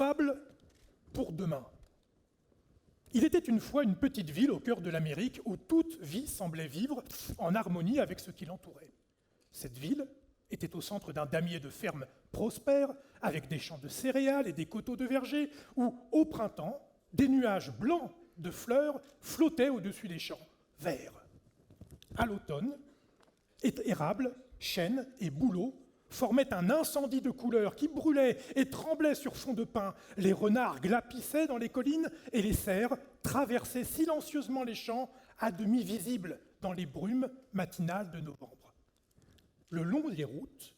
Fable pour demain. Il était une fois une petite ville au cœur de l'Amérique où toute vie semblait vivre en harmonie avec ce qui l'entourait. Cette ville était au centre d'un damier de fermes prospères, avec des champs de céréales et des coteaux de vergers, où, au printemps, des nuages blancs de fleurs flottaient au-dessus des champs verts. À l'automne, érables, chênes et bouleaux formaient un incendie de couleurs qui brûlait et tremblait sur fond de pin. Les renards glapissaient dans les collines et les cerfs traversaient silencieusement les champs à demi visibles dans les brumes matinales de novembre. Le long des routes,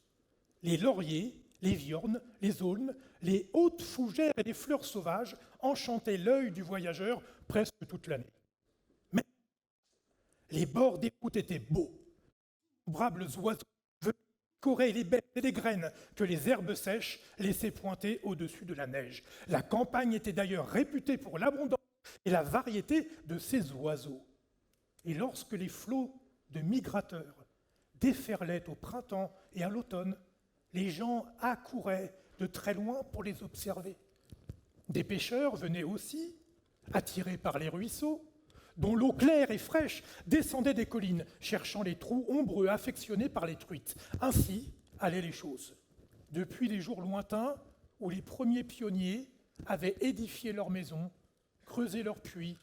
les lauriers, les viornes, les aulnes, les hautes fougères et les fleurs sauvages enchantaient l'œil du voyageur presque toute l'année. Mais les bords des routes étaient beaux. Innombrables oiseaux venaient décorer les baies et les graines que les herbes sèches laissaient pointer au-dessus de la neige. La campagne était d'ailleurs réputée pour l'abondance et la variété de ses oiseaux. Et lorsque les flots de migrateurs déferlaient au printemps et à l'automne, les gens accouraient de très loin pour les observer. Des pêcheurs venaient aussi, attirés par les ruisseaux, dont l'eau claire et fraîche descendait des collines, cherchant les trous ombreux affectionnés par les truites. Ainsi allaient les choses, depuis les jours lointains où les premiers pionniers avaient édifié leurs maisons, creusé leurs puits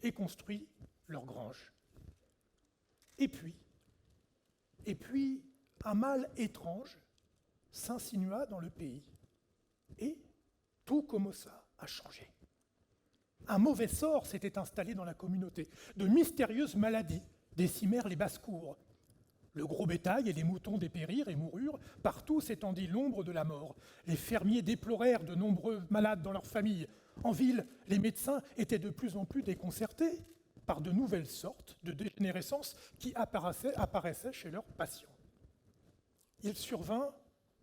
et construit leurs granges. Et puis, un mal étrange s'insinua dans le pays, et tout commença à changer. Un mauvais sort s'était installé dans la communauté. De mystérieuses maladies décimèrent les basses-cours. Le gros bétail et les moutons dépérirent et moururent. Partout s'étendit l'ombre de la mort. Les fermiers déplorèrent de nombreux malades dans leurs familles. En ville, les médecins étaient de plus en plus déconcertés par de nouvelles sortes de dégénérescences qui apparaissaient chez leurs patients. Il survint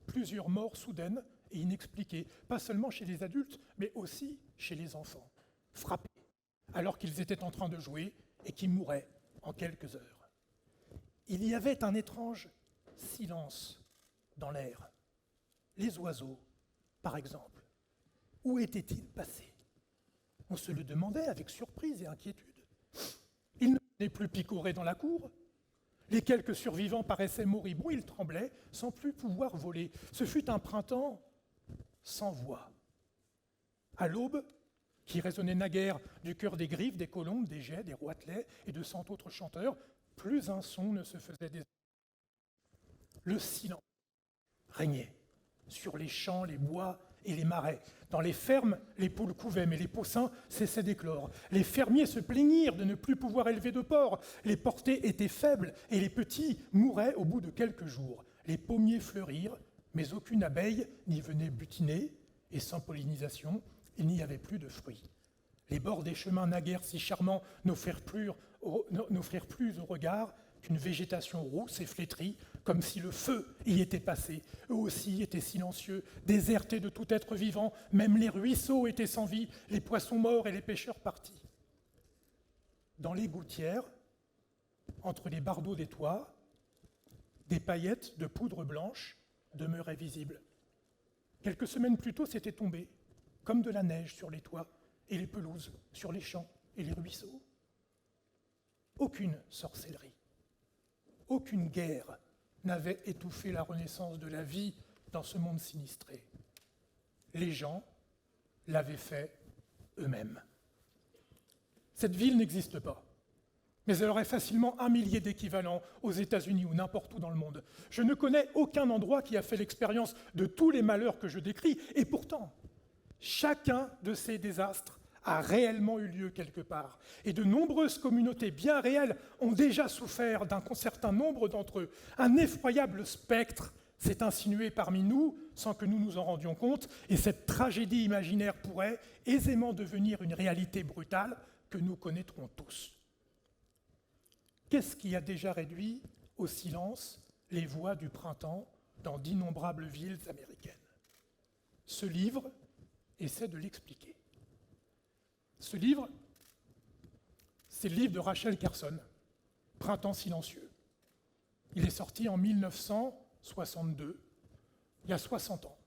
plusieurs morts soudaines et inexpliquées, pas seulement chez les adultes, mais aussi chez les enfants, frappés alors qu'ils étaient en train de jouer et qui mouraient en quelques heures. Il y avait un étrange silence dans l'air. Les oiseaux, par exemple, où étaient-ils passés? On se le demandait avec surprise et inquiétude. Ils ne venaient plus picorer dans la cour. Les quelques survivants paraissaient moribonds, ils tremblaient sans plus pouvoir voler. Ce fut un printemps sans voix. À l'aube, qui résonnait naguère du cœur des griffes, des colombes, des geais, des roitelets et de cent autres chanteurs, plus un son ne se faisait désormais. Le silence régnait sur les champs, les bois et les marais. Dans les fermes, les poules couvaient, mais les poussins cessaient d'éclore. Les fermiers se plaignirent de ne plus pouvoir élever de porcs. Les portées étaient faibles et les petits mouraient au bout de quelques jours. Les pommiers fleurirent, mais aucune abeille n'y venait butiner, et sans pollinisation, il n'y avait plus de fruits. Les bords des chemins naguère si charmants n'offrirent plus au regard qu'une végétation rousse et flétrie, comme si le feu y était passé. Eux aussi étaient silencieux, désertés de tout être vivant, même les ruisseaux étaient sans vie, les poissons morts et les pêcheurs partis. Dans les gouttières, entre les bardeaux des toits, des paillettes de poudre blanche demeuraient visibles. Quelques semaines plus tôt, c'était tombé, comme de la neige sur les toits et les pelouses, sur les champs et les ruisseaux. Aucune sorcellerie, aucune guerre n'avait étouffé la renaissance de la vie dans ce monde sinistré. Les gens l'avaient fait eux-mêmes. Cette ville n'existe pas, mais elle aurait facilement 1 millier d'équivalents aux États-Unis ou n'importe où dans le monde. Je ne connais aucun endroit qui a fait l'expérience de tous les malheurs que je décris, et pourtant, chacun de ces désastres a réellement eu lieu quelque part. Et de nombreuses communautés bien réelles ont déjà souffert d'un certain nombre d'entre eux. Un effroyable spectre s'est insinué parmi nous sans que nous nous en rendions compte, et cette tragédie imaginaire pourrait aisément devenir une réalité brutale que nous connaîtrons tous. Qu'est-ce qui a déjà réduit au silence les voix du printemps dans d'innombrables villes américaines? Ce livre essaie de l'expliquer. Ce livre, c'est le livre de Rachel Carson, Printemps silencieux. Il est sorti en 1962, il y a 60 ans.